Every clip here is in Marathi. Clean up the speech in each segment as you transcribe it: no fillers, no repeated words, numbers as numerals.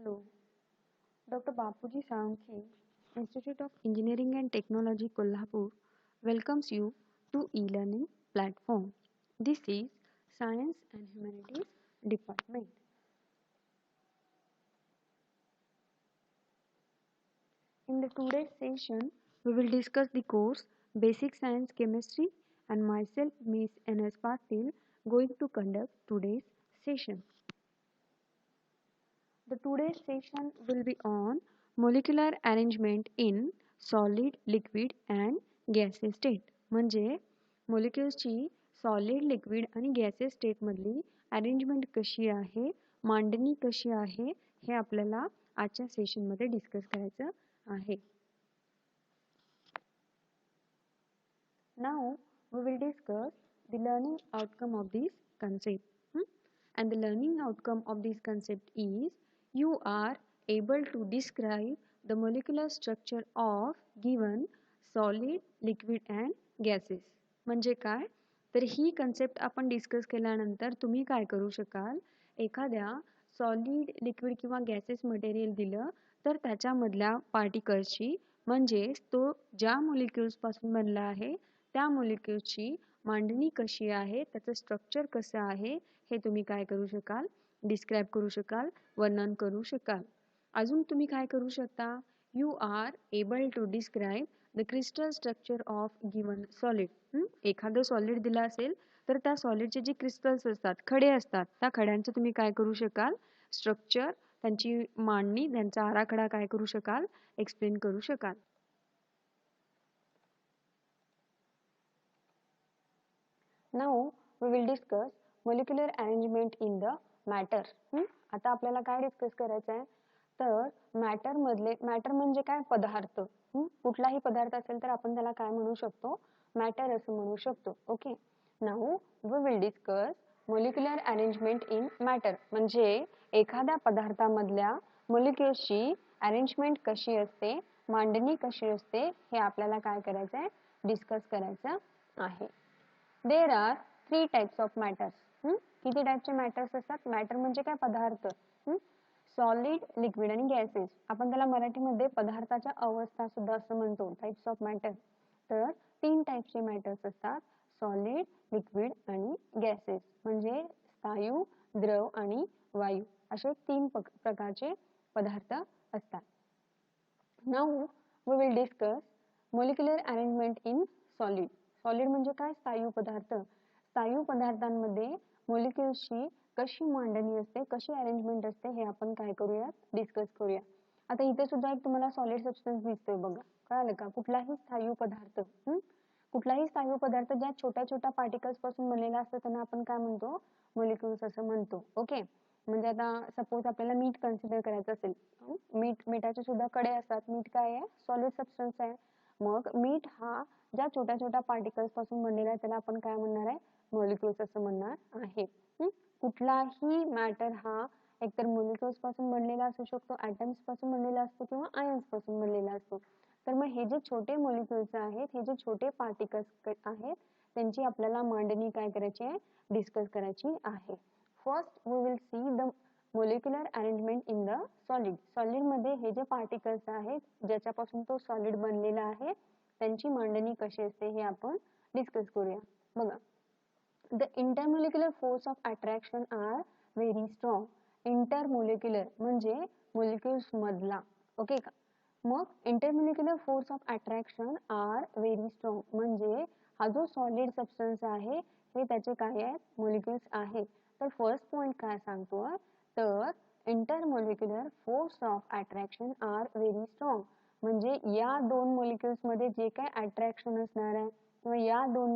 Hello, Dr. Bapuji Sankhe, Institute of Engineering and Technology, Kolhapur, welcomes you to e-learning platform. This is Science and Humanities Department. In the today's session, we will discuss the course Basic Science Chemistry and myself, Miss N.S. Patil, going to conduct today's session. The today's session will be on molecular arrangement in solid, liquid and gaseous state. म्हणजे मोलिक्युल्सची सॉलिड, लिक्विड आणि गॅसेस स्टेट मधली अरेंजमेंट कशी आहे, मांडणी कशी आहे हे आपल्याला आजच्या सेशन मध्ये डिस्कस करायचं आहे. Now we will discuss the learning outcome of this concept. And the learning outcome of this concept is you are able to describe the molecular structure of given solid, liquid and gases. म्हणजे काय? तर ही कन्सेप्ट आपण डिस्कस केल्यानंतर तुम्ही काय करू शकाल? एखाद्या सॉलिड, लिक्विड किंवा गॅसेस मटेरियल दिलं तर त्याच्यामधल्या पार्टिकल्सची म्हणजेच तो ज्या मोलिक्युल्स पासून बनला आहे त्या मोलिक्युल्सची मांडणी कशी आहे, त्याचं स्ट्रक्चर कसं आहे हे तुम्ही काय करू शकाल? डिस्क्राईब करू शकाल, वर्णन करू शकाल. अजून तुम्ही काय करू शकता? You are able to describe the crystal structure of given solid. एखादं सॉलिड दिलं असेल तर त्या सॉलिडचे जे क्रिस्टल्स असतात, खडे असतात, त्या खड्यांचं तुम्ही काय करू शकाल? स्ट्रक्चर, त्यांची मांडणी, त्यांचा आराखडा काय करू शकाल? एक्सप्लेन करू शकाल. Now we will discuss molecular arrangement in the matter. आता आपल्याला काय डिस्कस करायचं आहे? तर मॅटर म्हणजे काय? पदार्थ. कुठलाही पदार्थ असेल तर आपण त्याला काय म्हणू शकतो? मॅटर असं म्हणू शकतो. Okay. Now we will discuss molecular arrangement in matter म्हणजे एखाद्या पदार्थामधल्या मोलिक्युल्सची अरेंजमेंट कशी असते, मांडणी कशी असते हे आपल्याला काय करायचं आहे? डिस्कस करायचं आहे. There are 3 types of matters. किती टाइपचे मॅटर्स असतात? मॅटर म्हणजे काय? पदार्थ. सॉलिड, लिक्विड आणि गॅसेस. आपण त्याला मराठीमध्ये पदार्थाच्या अवस्था सुद्धा असं म्हणतो, टाइप्स ऑफ मॅटर. तर 3 टाइपचे मॅटर्स असतात, सॉलिड, लिक्विड आणि गॅसेस. म्हणजे स्थायू, द्रव आणि वायू असे 3 प्रकारचे पदार्थ असतात. Now we will discuss molecular arrangement in solid. Solid म्हणजे काय? स्थायू पदार्थ. स्थायू पदार्थांमध्ये मोलिक्युल्सची कशी मांडणी असते, कशी अरेंजमेंट असते हे आपण काय करूया? डिस्कस करूया. आता इथे सुद्धा एक तुम्हाला सॉलिड सबस्टन्स दिसतोय बघा. कळालं का? कुठलाही स्थायू पदार्थ ज्या छोट्या छोट्या पार्टिकल्स पासून बनलेला असतो त्यांना आपण काय म्हणतो? मोलिक्युल्स असं म्हणतो. ओके. म्हणजे आता सपोज आपल्याला मीठ कन्सिडर करायचं असेल, मिठाचे सुद्धा कडे असतात. मीठ काय आहे? सॉलिड सबस्टन्स आहे. मग मीठ हा ज्या छोट्या छोट्या पार्टिकल्स पासून बनलेला आहे त्याला आपण काय म्हणणार आहे? मोलिक्युल्स असं म्हणणार आहे. कुठलाही मॅटर हा एकतर मोलिक्युल्स पासून बनलेला असू शकतो, ॲटम्स पासून बनलेला असतो किंवा आयन्स पासून बनलेला असतो. तर मग हे जे छोटे मोलिक्युल्स आहेत, हे जे छोटे पार्टिकल्स आहेत, त्यांची आपल्याला मांडणी काय करायची आहे? डिस्कस करायची आहे. First we will see the molecular arrangement in the solid. Solid मध्ये हे जे पार्टिकल्स आहेत ज्याच्यापासून तो सॉलिड बनलेला आहे त्यांची मांडणी कशी असते हे आपण डिस्कस करूया. बघा, the intermolecular force of attraction are very strong. Intermolecular म्हणजे मोलिक्युल्स मधला. ओके का? मग intermolecular force of attraction are very strong म्हणजे हा जो सॉलिड सबस्टन्स आहे हे त्याचे काय आहेत? मोलिक्युल्स आहेत. तर फर्स्ट पॉइंट काय सांगतोय? तर intermolecular force of attraction are very strong म्हणजे या दोन मोलिक्युल्स मध्ये जे काय अट्रॅक्शन असणार आहे किंवा या दोन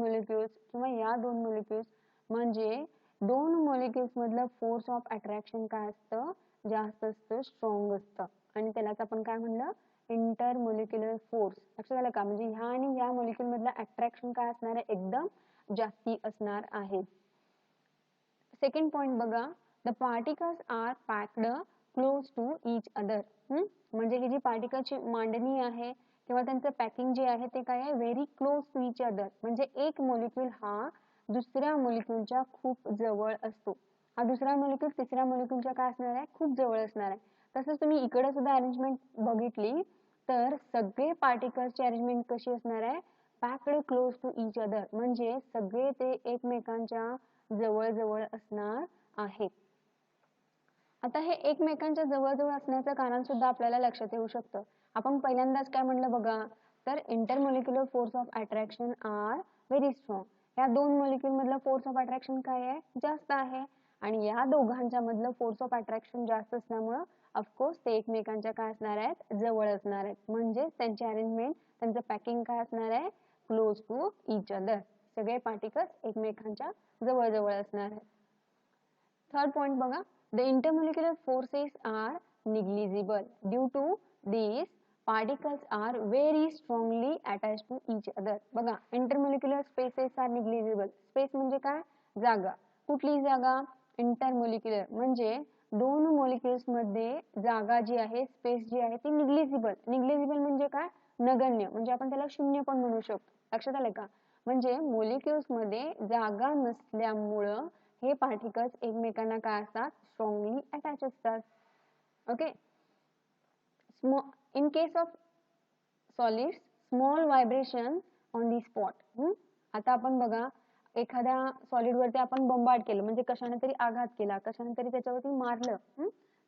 मोलिक्युल्स म्हणजे दोन मोलिक्युल्स मधलं फोर्स ऑफ अट्रॅक्शन काय असतं? जास्त असतं, स्ट्रॉंग असतं. आणि त्यालाच आपण काय म्हणलं? इंटरमोलिक्युलर फोर्स. लक्षात आलं का? म्हणजे ह्या आणि या मोलिक्युल मधलं अट्रॅक्शन काय असणार आहे? एकदम जास्ती असणार आहे. सेकंड पॉइंट बघा, the particles are packed close to each other. म्हणजे ही जी पार्टिकलची मांडणी आहे किंवा त्यांचं पॅकिंग जे आहे ते काय आहे? Very close to each other म्हणजे एक मोलिक्युल हा दुसऱ्या मोलिक्युलच्या खूप जवळ असतो. हा दुसरा मॉलिक्यूल तिसऱ्या मॉलिक्यूलच्या काय असणार आहे, खूप जवळ असणार आहे. तसंच तुम्ही इकडे सुद्धा अरेंजमेंट बघितली तर सगळे पार्टिकल्सची अरेंजमेंट कशी असणार आहे, packed close to each other, म्हणजे सगळे ते एकमेकांच्या जवळ जवळ असणार आहेत. आता हे एकमेकांच्या जवळ जवळ असण्याचं कारण सुद्धा आपल्याला लक्षात येऊ शकतं. आपण पहिल्यांदाच काय म्हणलं बघा, तर intermolecular force of attraction are very strong. या दोन मॉलिक्यूल मधलं फोर्स ऑफ अट्रॅक्शन काय आहे, जास्त आहे. आणि या दोघांच्या मधलं फोर्स ऑफ अट्रॅक्शन जास्त असल्यामुळं ऑफकोर्स ते एकमेकांच्या काय असणार आहेत, जवळ असणार आहेत. म्हणजे त्यांची अरेंजमेंट, त्यांचं पॅकिंग काय असणार आहे, क्लोज टू इच अदर. सगळे पार्टिकल्स एकमेकांच्या जवळ जवळ असणार आहेत. थर्ड पॉइंट बघा, the intermolecular forces are negligible due to these particles are very strongly attached to each other. बघा, intermolecular spaces are negligible. Space म्हणजे काय, जागा. कुठली जागा, इंटरमोलिक्युलर, म्हणजे दोन मॉलिक्युल्स मध्ये जागा जी आहे, स्पेस जी आहे ती निग्लिजिबल. निग्लिजिबल म्हणजे काय, नगण्य, म्हणजे आपण त्याला शून्य पण म्हणू शकतो. लक्षात आलं का, म्हणजे मॉलिक्युल्स मध्ये जागा नसल्यामुळं हे पार्टिकल्स एकमेकांना काय असतात, स्ट्रॉंगली अटॅच असतात. Okay. In case of solids, small vibration on the spot. आता आपण बघा, एखाद्या सॉलिड वरती आपण बंबार्ड केलं, म्हणजे कशाने तरी आघात केला, कशाने तरी त्याच्यावरती मारलं,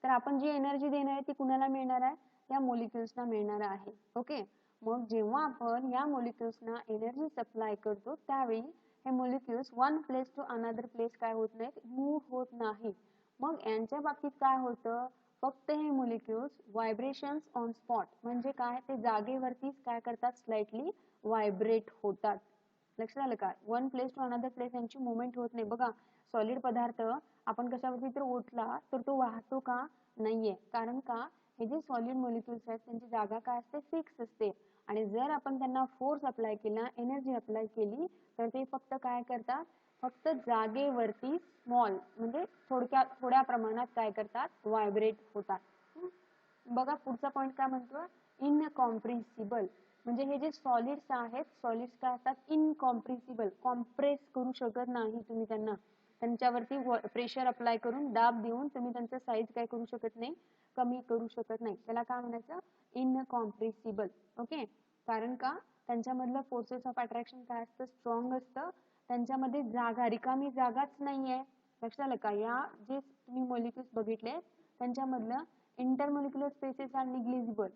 तर आपण जी एनर्जी देणार आहे ती कुणाला मिळणार आहे, या मॉलिक्युल्सना मिळणार आहे. ओके. मग जेव्हा आपण या मॉलिक्युल्सना एनर्जी सप्लाय करतो त्यावेळी हे molecules one place to another place काय होत नाहीत, मूव्ह होत नाही. मग यांच्या बाबतीत काय होतं, फक्त हे मॉलिक्युल्स व्हायब्रेशन्स ऑन स्पॉट, म्हणजे काय, ते जागेवरतीच काय करतात, स्लाइटली व्हायब्रेट होतात. लक्षात आलं का, one place to another place यांची मुवमेंट होत नाही. बघा, सॉलिड पदार्थ आपण कशावरती तर ओतला तर तो वाहतो का, नाहीये. कारण का, हे जे सॉलिड मॉलिक्युल्स आहेत त्यांची जागा काय असते, फिक्स असते. आणि जर आपण त्यांना फोर्स अप्लाय केला, एनर्जी अप्लाय केली, तर ते फक्त काय करतात, फक्त जागेवरती स्मॉल, म्हणजे थोड्या प्रमाणात काय करतात, व्हायब्रेट होतात. बघा पुढचा पॉइंट काय म्हणतो, इनकॉम्प्रेसिबल, म्हणजे हे जे सॉलिड्स आहेत, सॉलिड्स काय असतात, इनकॉम्प्रेसिबल, कॉम्प्रेस करू शकत नाही तुम्ही त्यांना. त्यांच्यावरती प्रेशर अप्लाय करून, दाब देऊन तुम्ही त्यांचं साईज काय करू शकत नाही, कमी करू शकत नाही. त्याला काय म्हणायचं, इनकॉम्प्रेसिबल. ओके. कारण का, त्यांच्यामधलं फोर्सेस ऑफ अट्रॅक्शन काय असतं, स्ट्रॉंग असतं. त्यांच्यामध्ये जागा, रिकामी जागाच नाहीये. लक्षात आलं का, या जे तुम्ही मॉलिक्युल्स बघितले त्यांच्यामधलं इंटरमॉलिक्युलर स्पेसेस आर निग्लिजिबल,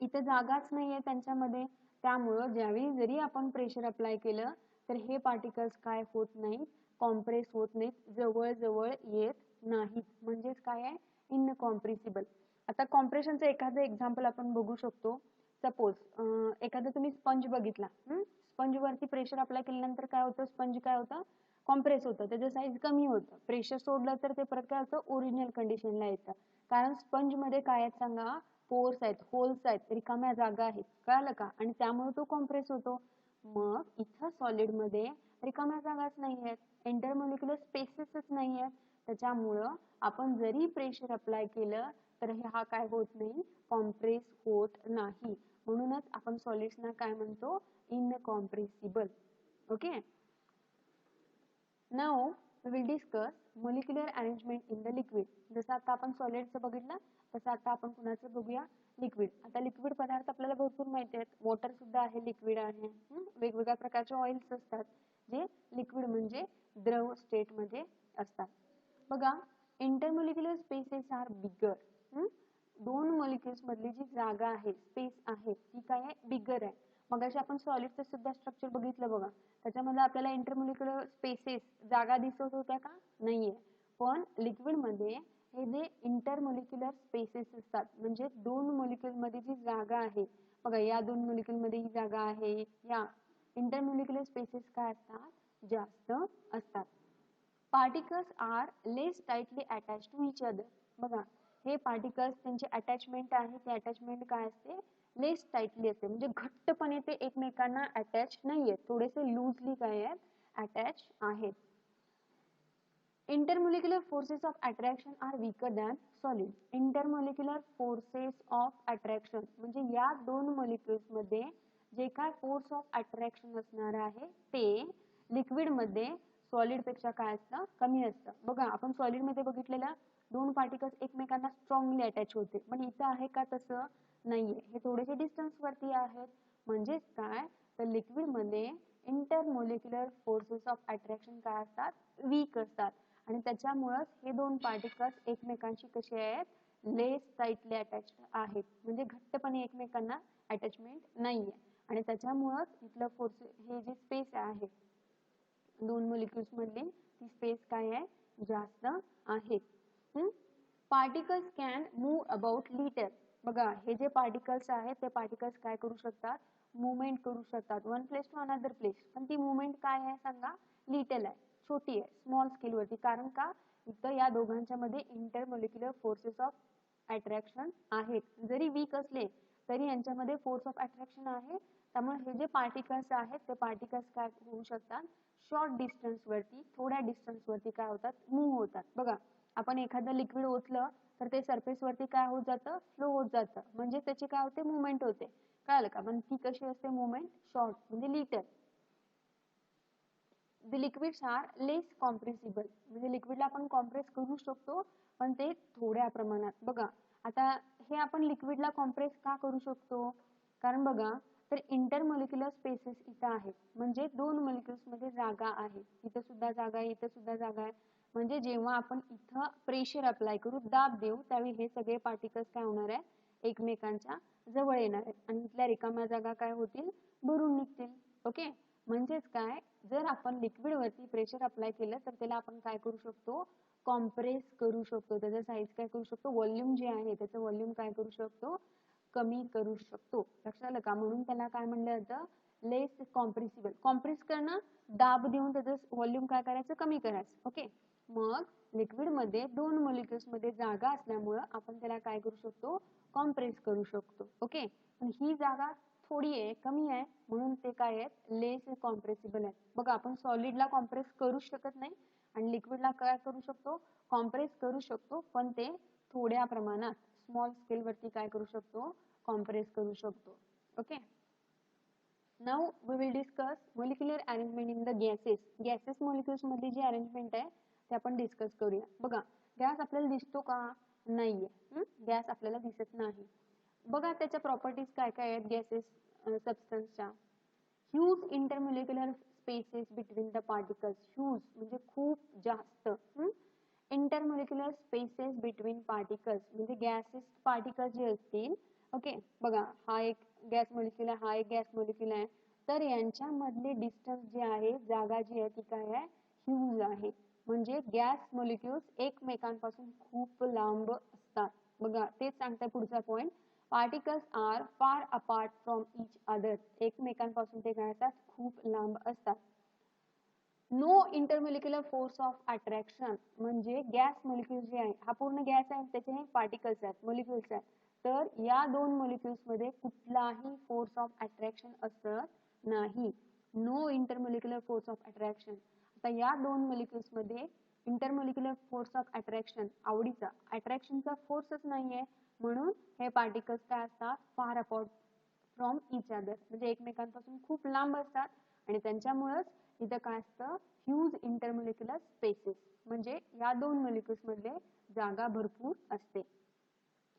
इथे जागाच नाहीये त्यांच्यामध्ये. त्यामुळं ज्यावेळी जरी आपण प्रेशर अप्लाय केलं तर हे पार्टिकल्स काय होत नाहीत, कॉम्प्रेस होत नाहीत, जवळ जवळ येत नाहीत. म्हणजेच काय आहे, इनकॉम्प्रेसिबल. आता कॉम्प्रेशनचं एखादं एक्झाम्पल आपण बघू शकतो. सपोज एखादा तुम्ही स्पंज बघितला, स्पंज वरती प्रेशर अप्लाय केल्यानंतर काय होतं, स्पंज काय होतं, कॉम्प्रेस होतं, त्याचं साईज कमी होतं. प्रेशर सोडलं तर ते परत काय होतं, ओरिजिनल कंडिशनला येतं. कारण स्पंज मध्ये काय आहेत सांगा, पोर्स आहेत, होल्स आहेत, रिकाम्या जागा आहेत. कळालं का, आणि त्यामुळे तो कॉम्प्रेस होतो. मग इथं सॉलिड मध्ये रिकाम्या जागाच नाही आहेत, इंटरमॉलिक्युलर स्पेसेसच नाही आहेत. त्याच्यामुळं आपण जरी प्रेशर अप्लाय केलं तर हा काय होत नाही, कॉम्प्रेस होत नाही. म्हणूनच आपण सॉलिड्सना काय म्हणतो, incompressible. Okay. Now we will discuss molecular arrangement in the liquid. जसं आता आपण सॉलिडचं बघितलं तसं आता आपण कुणाचं बघूया, लिक्विड. आता लिक्विड पदार्थ आपल्याला भरपूर माहिती आहेत. वॉटर सुद्धा आहे, लिक्विड आहे. वेगवेगळ्या प्रकारचे ऑइल्स असतात जे लिक्विड म्हणजे द्रव स्टेट मध्ये असतात. बघा, इंटरमॉलिक्युलर स्पेसेस आर बिगर. दोन मॉलिक्युल्स मधली जी जागा आहे, स्पेस आहे, ती काय आहे, बिगर आहे. मगाशी आपण सॉलिडचं सुद्धा स्ट्रक्चर बघितलं बघा, त्याच्यामध्ये आपल्याला इंटरमॉलिक्युलर स्पेसेस, जागा दिसत होत्या का, नाहीये. पण लिक्विड मध्ये हे जे इंटरमॉलिक्युलर स्पेसेस असतात, म्हणजे दोन मॉलिक्युल मध्ये जी जागा आहे, बघा या दोन मॉलिक्युल मध्ये ही जागा आहे, या इंटरमॉलिक्युलर स्पेसेस काय असतात, जास्त असतात. Particles are less tightly attach to each other. बघा, हे पार्टिकल्स त्यांची अटॅचमेंट आहे, ते अटॅचमेंट काय असते, लेस टाइटली असते, म्हणजे घट्टपणे ते एकमेकांना अटॅच नाहीये, थोडेसे लूजली काय आहेत, अटॅच आहेत. Intermolecular forces of attraction are weaker than solid. Intermolecular forces of attraction म्हणजे या दोन मॉलिक्युल्स मध्ये जे काय फोर्स ऑफ अट्रॅक्शन असणार आहे ते लिक्विड मध्ये सॉलिड पेक्षा काय असतं, कमी असतं. बघा आपण सॉलिड मध्ये बघितलेल्या दोन पार्टिकल्स एकमेकांना स्ट्रॉंगली अटॅच होते, पण इथं आहे का तसं नाहीये, हे थोडेसे डिस्टन्स वरती आहेत. म्हणजेच काय, तर लिक्विड मध्ये इंटरमोलिक्युलर फोर्सेस ऑफ अट्रॅक्शन काय असतात, वीक असतात, आणि त्याच्यामुळेच हे दोन पार्टिकल्स एकमेकांशी कसे आहेत, लेस टाइटली अटॅच्ड आहेत, म्हणजे घट्टपणे एकमेकांना अटॅचमेंट नाहीये, आणि त्याच्यामुळेच इथलं फोर्स, हे जे स्पेस आहे दोन मॉलिक्युल्स मधली, ती स्पेस काय आहे, जास्त आहे. Particles can move about litre. बघा हे जे पार्टिकल्स आहेत ते पार्टिकल्स काय करू शकतात, मुवमेंट करू शकतात one place to another place, पण ती मुवमेंट काय आहे सांगा, लिटल आहे, छोटी आहे, स्मॉल स्केल वरती. कारण का, इथं या दोघांच्या मध्ये इंटरमोलिक्युलर फोर्सेस ऑफ अट्रॅक्शन आहेत. जरी वीक असले तरी यांच्यामध्ये फोर्स ऑफ अट्रॅक्शन आहे. त्यामुळे हे जे पार्टिकल्स आहेत ते पार्टिकल्स काय होऊ शकतात, शॉर्ट डिस्टन्स वरती, थोड्या डिस्टन्स वरती काय होतात, मूव्ह होतात. बघा आपण एखादं लिक्विड ओतलं तर ते सरफेस वरती काय होत जातं, फ्लो होत जातं, म्हणजे त्याची काय होते, मुवमेंट होते. कळालं का, पण ती कशी असते मुवमेंट, शॉर्ट म्हणजे little. The liquids are less compressible, म्हणजे लिक्विडला आपण कॉम्प्रेस करू शकतो पण ते थोड्या प्रमाणात. बघा आता हे आपण लिक्विडला कॉम्प्रेस का करू शकतो, कारण बघा तर इंटरमॉलिक्युलर स्पेसेस इथं आहेत, म्हणजे दोन मॉलिक्युल्स मध्ये जागा आहे, इथं सुद्धा जागा आहे, इथं सुद्धा जागा आहे, म्हणजे जेव्हा आपण इथं प्रेशर अप्लाय करू, दाब देऊ, त्यावेळी हे सगळे पार्टिकल्स काय होणार आहे, एकमेकांच्या जवळ येणार आहेत, आणि इथल्या रिकाम्या जागा काय होतील, भरून निघतील. ओके, म्हणजेच काय, जर आपण लिक्विड वरती प्रेशर अप्लाय केलं तर त्याला आपण काय करू शकतो, कॉम्प्रेस करू शकतो, त्याचं साईज काय करू शकतो, व्हॉल्यूम जे आहे त्याचं व्हॉल्यूम काय करू शकतो, कमी करू शकतो. लक्षात आलं का, म्हणून त्याला काय म्हणलं जातं, लेस कॉम्प्रेसिबल. कॉम्प्रेस करणं, दाब देऊन त्याचं व्हॉल्यूम काय करायचं, कमी करायचं. ओके, मग लिक्विड मध्ये दोन मॉलिक्युल्स मध्ये जागा असल्यामुळे आपण त्याला काय करू शकतो, कॉम्प्रेस करू शकतो. ओके, पण ही जागा थोडी आहे, कमी आहे, म्हणून ते काय आहेत, लेस कॉम्प्रेसिबल आहे. बघा आपण सॉलिडला कॉम्प्रेस करू शकत नाही आणि लिक्विडला काय करू शकतो, कॉम्प्रेस करू शकतो, पण ते थोड्या प्रमाणात, स्मॉल स्केल वरती काय करू शकतो, कॉम्प्रेस करू शकतो. Okay, now we will discuss molecular arrangement in the gases. Gases molecules मधली जी अरेंजमेंट आहे ते आपण डिस्कस करूया. बघा गॅस आपल्याला दिसतो का, नाहीये, गॅस आपल्याला दिसत नाही. बघा त्याच्या प्रॉपर्टीज काय काय आहेत गॅसेस सबस्टन्सच्या. Huge intermolecular spaces between the particles. Huge म्हणजे खूप जास्त. इंटरमॉलिक्युलर स्पेसेस बिटवीन पार्टिकल्स म्हणजे गॅसेस पार्टिकल्स जे असतील. ओके, बघा हा एक गॅस मॉलिक्युल आहे, हा एक गॅस मॉलिक्युल आहे, तर यांच्यामधले डिस्टन्स जे आहे, जागा जी आहे ती काय आहे, ह्यूज आहे. म्हणजे गॅस मॉलिक्युल्स एकमेकांपासून खूप लांब असतात. बघा तेच सांगताय पुढचा point, particles are far apart from each other. एकमेकांपासून ते काय असतात, खूप लांब असतात. No intermolecular force of attraction म्हणजे गॅस मॉलिक्युल जे आहे, हा पूर्ण गॅस आहे, त्याचे हे पार्टिकल्स आहेत, मॉलिक्युल्स आहेत, तर या दोन मॉलिक्युल्स मध्ये कुठलाही फोर्स ऑफ अट्रॅक्शन असत नाही. No intermolecular force of attraction. आता या दोन मॉलिक्युल्स मध्ये इंटरमॉलिक्युलर फोर्स ऑफ अट्रॅक्शन, आवडीचा अट्रॅक्शनचा फोर्सच नाहीये, म्हणून हे पार्टिकल्स काय असतात, फार अपार्ट फ्रॉम इच अदर म्हणजे एकमेकांपासून खूप लांब असतात, आणि त्यांच्यामुळेच इथं काय असतं, ह्यूज इंटरमॉलिक्युलर स्पेसेस म्हणजे या दोन मॉलिक्युल्स मधले जागा भरपूर असते.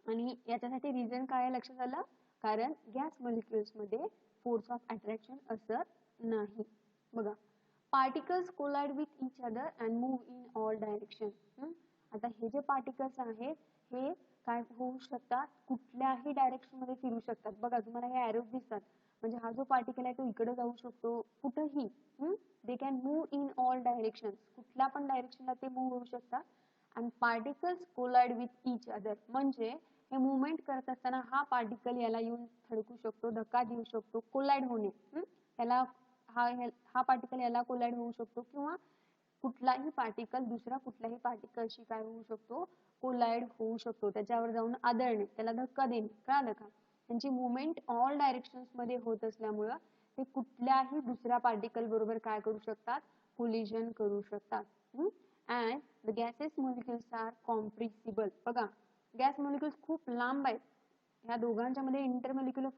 आणि याच्यासाठी रिझन काय आहे लक्षात आलं, कारण गॅस मॉलिक्युल्स मध्ये फोर्स ऑफ अट्रॅक्शन असत नाही. बघा particles collide with each other and move in all direction. आता हे जे पार्टिकल्स आहेत हे काय होऊ शकतात, कुठल्याही डायरेक्शन मध्ये फिरू शकतात. बघा तुम्हाला हे एरोज दिसतात, म्हणजे हा जो पार्टिकल आहे तो इकडे जाऊ शकतो, कुठेही. They can move in all directions, कुठल्या पण डायरेक्शनला ते मूव्ह होऊ शकतात. And particles collide with each other म्हणजे हे मुवमेंट करत असताना हा पार्टिकल याला येऊन थडकू शकतो, धक्का देऊ शकतो, कोलाइड होणे. त्याला हा पार्टिकल याला कोलाइड होऊ शकतो, किंवा कुठलाही पार्टिकल दुसरा कुठल्याही पार्टिकलशी काय होऊ शकतो, कोलाइड होऊ शकतो, त्याच्यावर जाऊन आदळणे, त्याला धक्का देणे. कळालं का, त्यांची मुवमेंट ऑल डायरेक्शन्स मध्ये होत असल्यामुळं ते कुठल्याही दुसऱ्या पार्टिकल बरोबर काय करू शकतात, कोलिजन करू शकतात. And the gases molecules are compressible. बघा गॅस मॉलिक्युल्स खूप लांब आहेत, ह्या दोघांच्या मध्ये इंटरमॉलिक्युलर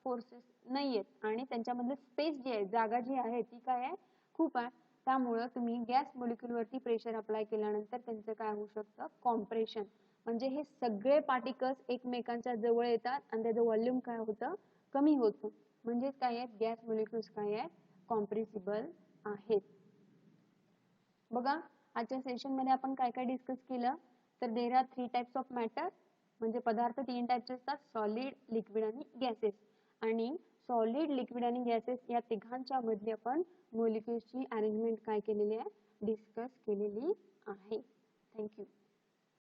फोर्सेस नाहीयेत, आणि त्यांच्यामधले स्पेस जी आहे, जागा जी आहे ती काय आहे, खूप आहे. त्यामुळं तुम्ही गॅस मॉलिक्यूल वरती प्रेशर अप्लाय केल्यानंतर त्यांचं काय होऊ शकतं, कॉम्प्रेशन. म्हणजे हे सगळे पार्टिकल्स एकमेकांच्या जवळ येतात आणि त्याचं व्हॉल्यूम काय होतं, कमी होतं. म्हणजे काय आहेत, गॅस मॉलिक्युल्स काय आहेत, कॉम्प्रेसिबल आहेत. बघा आजच्या सेशन मध्ये आपण काय काय डिस्कस केलं, तर there are 3 types of matter. म्हणजे पदार्थ 3 टाइपचे असतात, सॉलिड, लिक्विड आणि गॅसेस. आणि सॉलिड, लिक्विड आणि गॅसेस या तिघांच्या मध्ये आपण मॉलिक्युल्सची अरेंजमेंट काय केलेली आहे, डिस्कस केलेली आहे. थँक्यू.